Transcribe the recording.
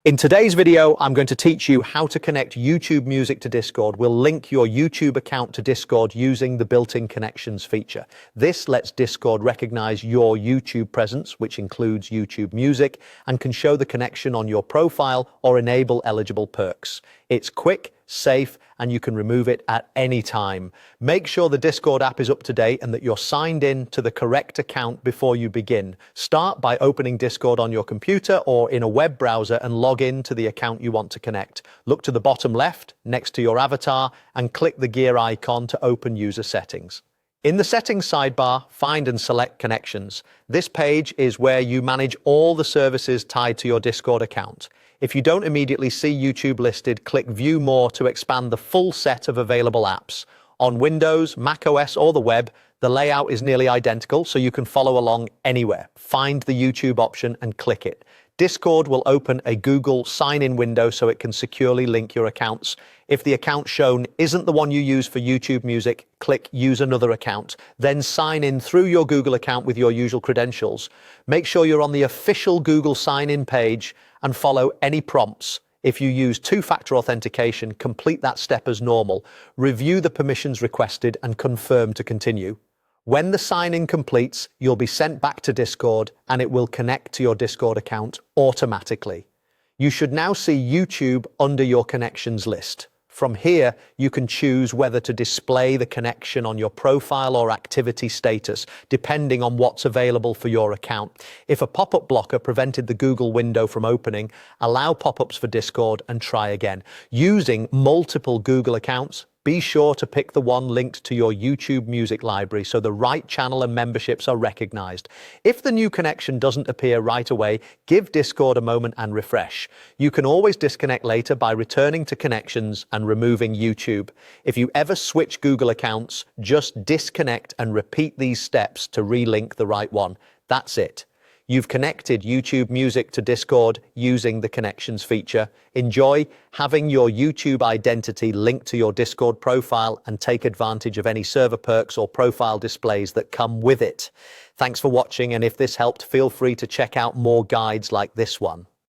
In today's video, I'm going to teach you how to connect YouTube Music to Discord. We'll link your YouTube account to Discord using the built-in connections feature. This lets Discord recognize your YouTube presence, which includes YouTube Music, and can show the connection on your profile or enable eligible perks. It's quick, safe, and you can remove it at any time. Make sure the Discord app is up to date and that you're signed in to the correct account before you begin. Start by opening Discord on your computer or in a web browser and log in to the account you want to connect. Look to the bottom left next to your avatar and click the gear icon to open user settings. In the settings sidebar, find and select connections. This page is where you manage all the services tied to your Discord account. If you don't immediately see YouTube listed, click View More to expand the full set of available apps. On Windows, macOS, or the web, the layout is nearly identical, so you can follow along anywhere. Find the YouTube option and click it. Discord will open a Google sign-in window so it can securely link your accounts. If the account shown isn't the one you use for YouTube Music, click Use Another Account. Then sign in through your Google account with your usual credentials. Make sure you're on the official Google sign-in page and follow any prompts. If you use two-factor authentication, complete that step as normal. Review the permissions requested and confirm to continue. When the sign-in completes, you'll be sent back to Discord and it will connect to your Discord account automatically. You should now see YouTube under your connections list. From here, you can choose whether to display the connection on your profile or activity status, depending on what's available for your account. If a pop-up blocker prevented the Google window from opening, allow pop-ups for Discord and try again. Using multiple Google accounts, be sure to pick the one linked to your YouTube Music library so the right channel and memberships are recognized. If the new connection doesn't appear right away, give Discord a moment and refresh. You can always disconnect later by returning to connections and removing YouTube. If you ever switch Google accounts, just disconnect and repeat these steps to relink the right one. That's it. You've connected YouTube Music to Discord using the connections feature. Enjoy having your YouTube identity linked to your Discord profile and take advantage of any server perks or profile displays that come with it. Thanks for watching, and if this helped, feel free to check out more guides like this one.